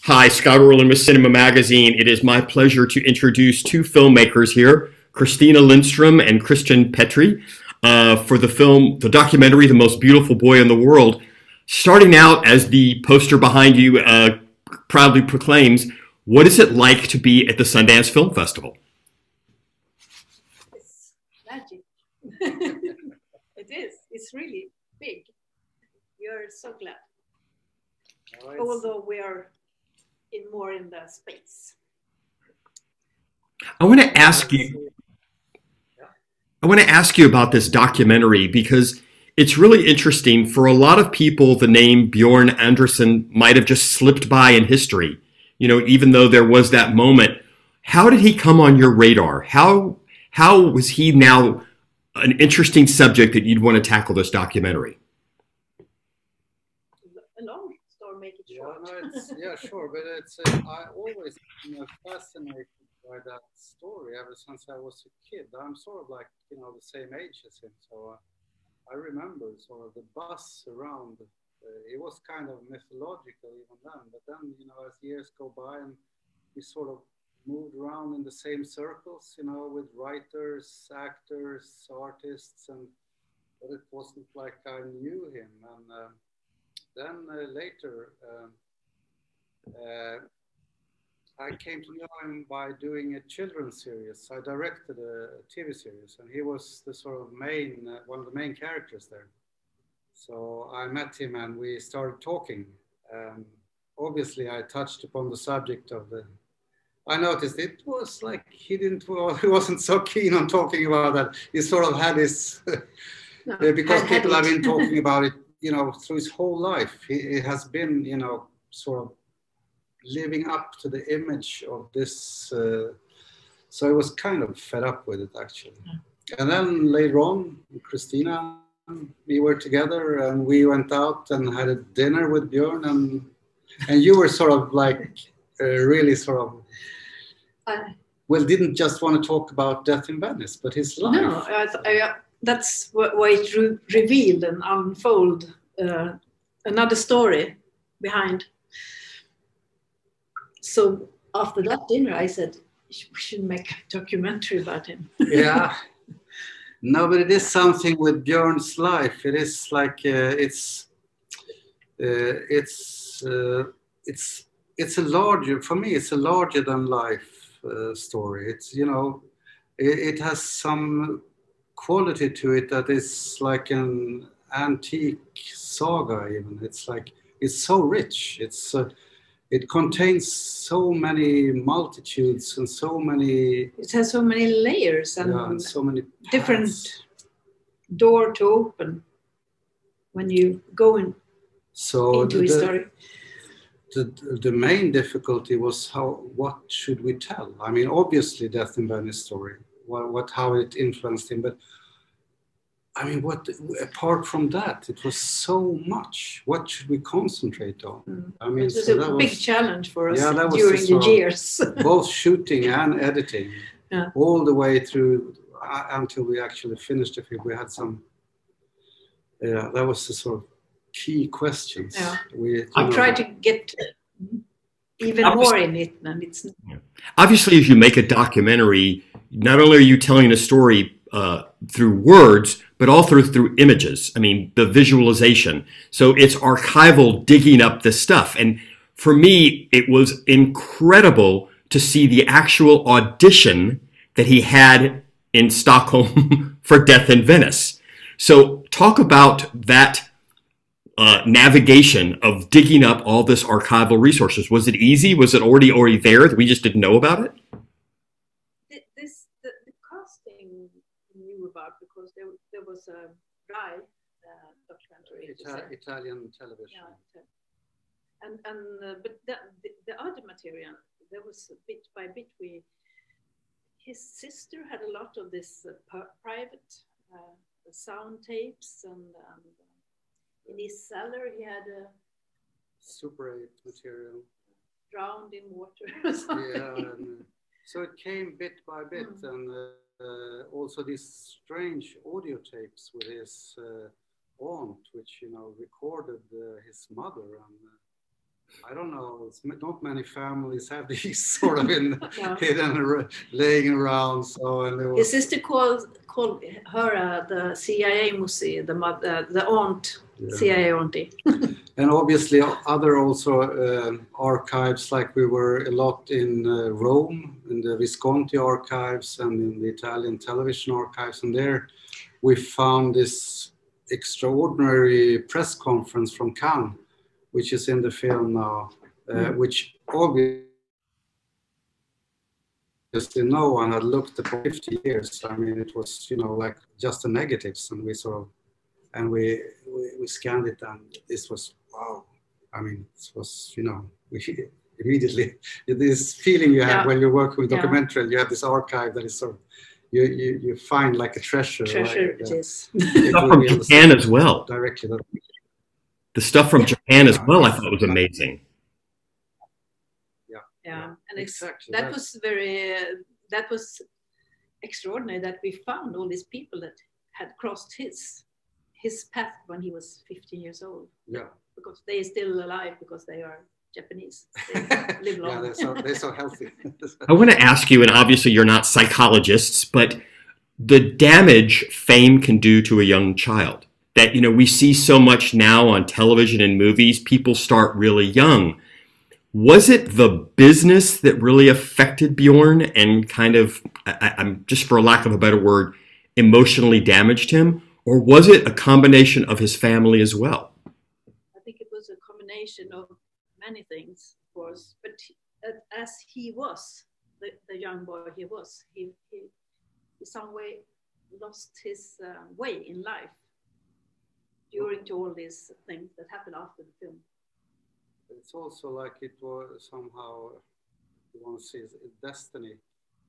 Hi, Scott Orlin with Cinema-Magazin. It is my pleasure to introduce two filmmakers here, Kristina Lindstrom and Kristian Petri, for the documentary, The Most Beautiful Boy in the World. Starting out, as the poster behind you proudly proclaims, what is it like to be at the Sundance Film Festival? It's magic. It is. It's really big. You're so glad. Although we are more in the space. I want to ask you about this documentary because it's really interesting. For a lot of people, the name Björn Andrésen might have just slipped by in history. You know, even though there was that moment. How did he come on your radar? How was he now an interesting subject that you'd want to tackle this documentary? A long story, make it short. Yeah, sure, but I always been fascinated by that story ever since I was a kid. I'm sort of like, the same age as him, so I remember sort of the buzz around. It was kind of mythological even then, but then, as years go by and we sort of moved around in the same circles, with writers, actors, artists, but it wasn't like I knew him. And then later, I came to know him by doing a children's series. I directed a TV series, and he was the sort of one of the main characters there. So I met him and we started talking. Obviously, I touched upon the subject of I noticed it was like he wasn't so keen on talking about that. He sort of had this, because people have been talking about it, through his whole life. He has been, sort of living up to the image of this. So I was kind of fed up with it, actually. And then later on, Kristina, we were together and we went out and had a dinner with Björn, and you were sort of like really sort of, didn't just want to talk about Death in Venice, but his life. No, that's why it revealed and unfold another story behind. So after that dinner, I said, we should make a documentary about him. Yeah. No, but it is something with Björn's life. It is like it's a larger, for me, it's a larger than life story. It's it has some quality to it that is like an antique saga. Even it's so rich. It contains so many multitudes and so many. It has so many layers and so many different door to open when you go into his story. The main difficulty was what should we tell? I mean, obviously, Death in Venice story, how it influenced him, but. I mean, apart from that, it was so much. What should we concentrate on? I mean, it was a big challenge for us during the years. Both shooting and editing, all the way through until we actually finished the film. We had some, that was the sort of key questions. Yeah. I tried to get even more in it than it's. Obviously, as you make a documentary, not only are you telling a story through words, but also through images. I mean, the visualization. So it's archival digging up this stuff. And for me, it was incredible to see the actual audition that he had in Stockholm for Death in Venice. So talk about that navigation of digging up all this archival resources. Was it easy? Was it already there that we just didn't know about it? Because there was a Rai documentary, Italian television, but the other material, there was bit by bit. His sister had a lot of this private sound tapes, and in his cellar he had a Super 8 material, drowned in water or something. Yeah, so it came bit by bit, and. Also these strange audio tapes with his aunt, which recorded his mother, I don't know. It's not many families have these sort of No. hidden laying around. So and there was, His sister called her the CIA musi, the mother, the aunt, yeah. CIA auntie. And obviously other also archives, like we were a lot in Rome, in the Visconti archives and in the Italian television archives. And there we found this extraordinary press conference from Cannes, which is in the film now, which obviously no one had looked at for 50 years. I mean, it was, you know, like just the negatives, and we sort of, and we scanned it, and this was, wow. I mean, it was, you know, we immediately, this feeling you have when you're working with documentary, you have this archive that is sort of, you find like a treasure. Treasure, like, it is. Stuff from Japan as well. Directly. The stuff from Japan as well, I thought was amazing. Yeah, and exactly. That was extraordinary that we found all these people that had crossed his path when he was 15 years old. Yeah, because they are still alive because they are Japanese. They live long. Yeah, they're so healthy. I want to ask you, and obviously you're not psychologists, but the damage fame can do to a young child. That, you know, we see so much now on television and movies, people start really young. Was it the business that really affected Bjorn and kind of, I'm just for lack of a better word, emotionally damaged him? Or was it a combination of his family as well? I think it was a combination of many things, of course. But as he was, the young boy he was, he some way lost his way in life during to all these things that happened after the film. It's also like it was somehow, one sees destiny.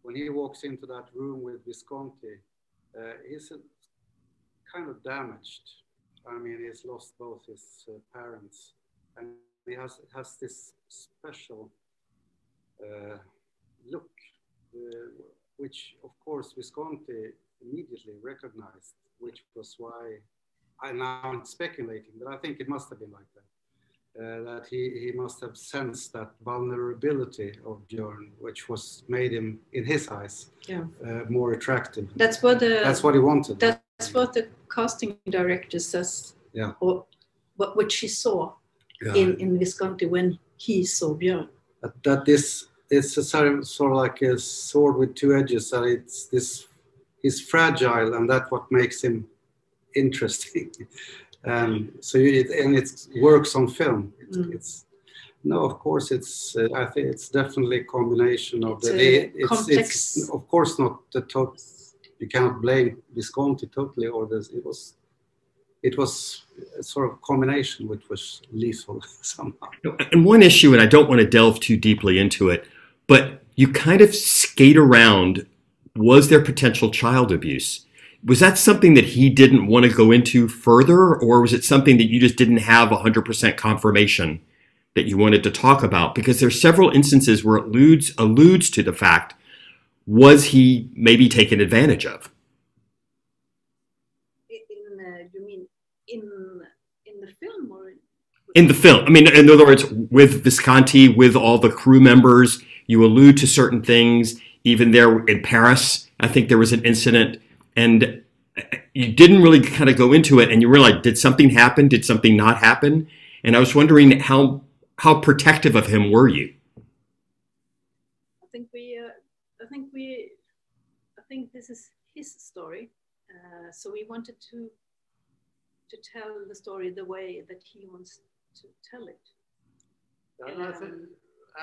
When he walks into that room with Visconti, he's kind of damaged. I mean, he's lost both his parents, and he has this special look, which of course Visconti immediately recognized, which was why I'm speculating, but I think it must have been like that. That he must have sensed that vulnerability of Björn, which was made him, in his eyes, more attractive. That's what he wanted. That's what the casting director says. Yeah. Or what she saw in Visconti when he saw Björn. That it's a sort of like a sword with two edges. That it's this, he's fragile, and that's what makes him interesting. So it works on film. It's no, of course it's. I think it's definitely a combination of complex. It's of course not the total. You cannot blame Visconti totally, or this. It was a sort of combination which was lethal somehow. And one issue, and I don't want to delve too deeply into it, but you kind of skate around. Was there potential child abuse? Was that something that he didn't want to go into further, or was it something that you just didn't have 100% confirmation that you wanted to talk about? Because there's several instances where it alludes to the fact, was he maybe taken advantage of? You mean in the film or? In the film. I mean, in other words, with Visconti, with all the crew members, you allude to certain things. Even there in Paris, I think there was an incident. And you didn't really kind of go into it, and you realized, did something happen? Did something not happen? And I was wondering how protective of him were you? I think this is his story. So we wanted to tell the story the way that he wants to tell it.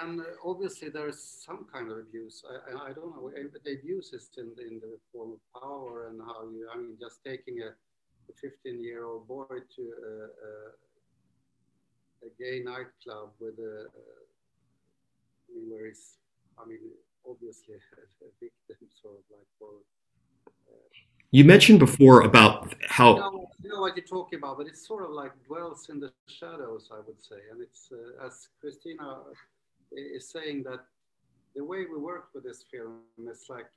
And obviously there is some kind of abuse. I don't know, but the abuse is in the form of power, and how you, I mean, just taking a 15-year-old boy to a gay nightclub with where he's, I mean, obviously a victim, sort of like for. You mentioned before about how. You know what you're talking about, but it's sort of like dwells in the shadows, I would say. And it's, as Kristina is saying, that the way we work with this film is like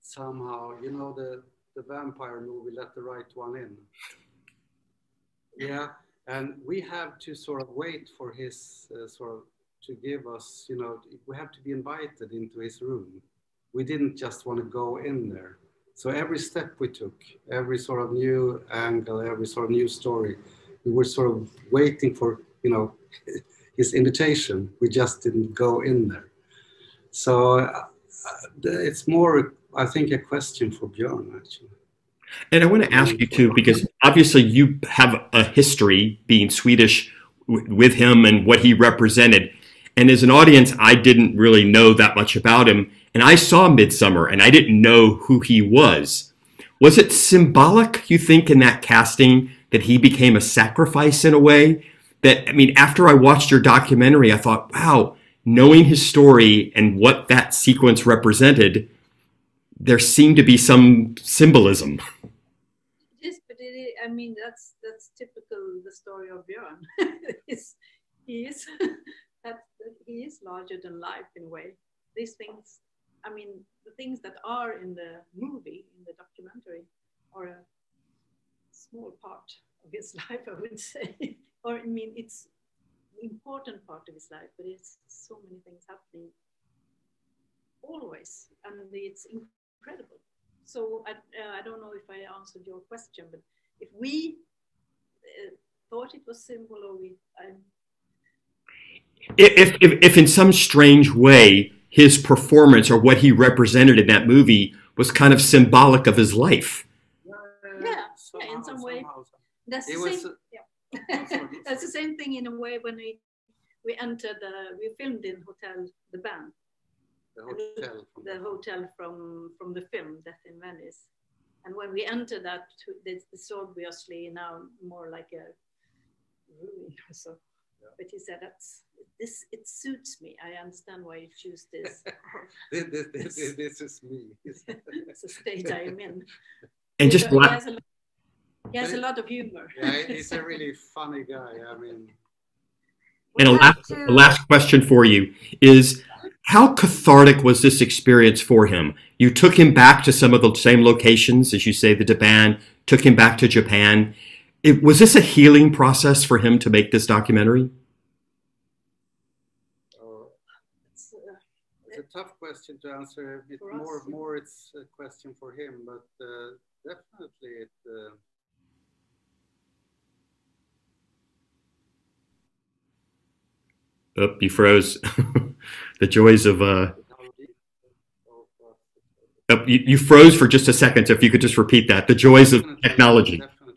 somehow, you know, the vampire movie, Let the Right One In. Yeah, And we have to sort of wait for his to give us, you know, we have to be invited into his room. We didn't just want to go in there. So every step we took, every sort of new angle, every sort of new story, we were sort of waiting for, you know, his invitation. We just didn't go in there. So it's more, I think, a question for Björn, actually. And I want to ask you too, because obviously you have a history being Swedish with him and what he represented. And as an audience, I didn't really know that much about him. And I saw Midsummer and I didn't know who he was. Was it symbolic, you think, in that casting that he became a sacrifice in a way? That, I mean, after I watched your documentary, I thought, wow, knowing his story and what that sequence represented, there seemed to be some symbolism. Yes, but I mean, that's typical the story of Björn. He is larger than life in a way. These things, I mean, the things that are in the movie, in the documentary, are a small part of his life, I would say. Or, I mean, it's an important part of his life, but it's so many things happening always, and it's incredible. So I don't know if I answered your question, but if we thought it was simple, or if in some strange way his performance or what he represented in that movie was kind of symbolic of his life. Yeah, in some way. That's the same. That's the same thing in a way when we entered we filmed in Hotel the Band. The hotel from the film Death in Venice, and when we entered that, it's obviously now more like a ruin or so. Yeah. But he said it suits me. I understand why you choose this. this is me. It's a state I am in. And just he has a lot of humor. Yeah, he's a really funny guy. I mean. And a last question for you is, how cathartic was this experience for him? You took him back to some of the same locations, as you say, the Japan, took him back to Japan. Was this a healing process for him to make this documentary? It's a tough question to answer. More it's a question for him, but definitely it... Oh, you froze. The joys of... you froze for just a second, so if you could just repeat that. The joys of technology. Definitely.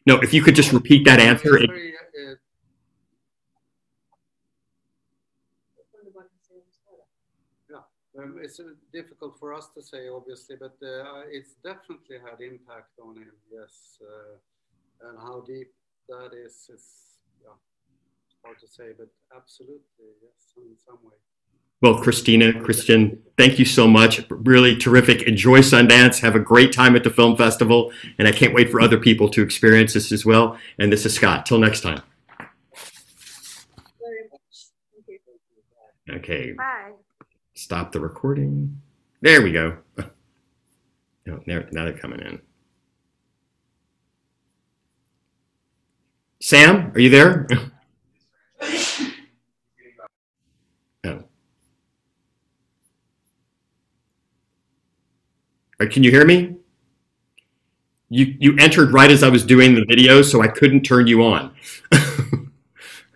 No, if you could just repeat that answer. It's difficult for us to say, obviously, but it's definitely had impact on him, yes. And how deep that is, it's hard to say, but absolutely, yes, in some way. Well, Kristina, Kristian, thank you so much. Really terrific. Enjoy Sundance. Have a great time at the film festival. And I can't wait for other people to experience this as well. And this is Scott. Till next time. Very much. Thank you. Okay. Bye. Stop the recording. There we go. No, now they're coming in. Sam, are you there? No. Can you hear me? You entered right as I was doing the video, so I couldn't turn you on.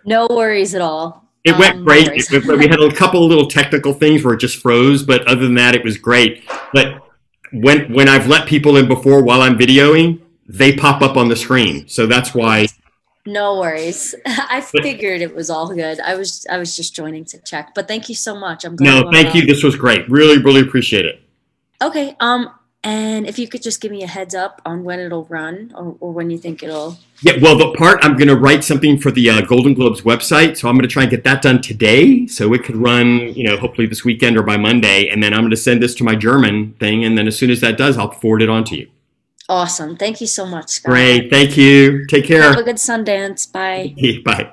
No worries at all. It went great. We had a couple of little technical things where it just froze, but other than that, it was great. But when I've let people in before while I'm videoing, they pop up on the screen. So that's why. No worries. I figured it was all good. I was just joining to check. But thank you so much. I'm glad. No, thank you. This was great. Really, really appreciate it. Okay. And if you could just give me a heads up on when it'll run, or when you think it'll. Yeah, well, the part I'm going to write something for the Golden Globes website, so I'm going to try and get that done today, so it could run, hopefully this weekend or by Monday, and then I'm going to send this to my German thing, and then as soon as that does, I'll forward it on to you. Awesome. Thank you so much, Scott. Great. Thank you. Take care. Have a good Sundance. Bye. Bye.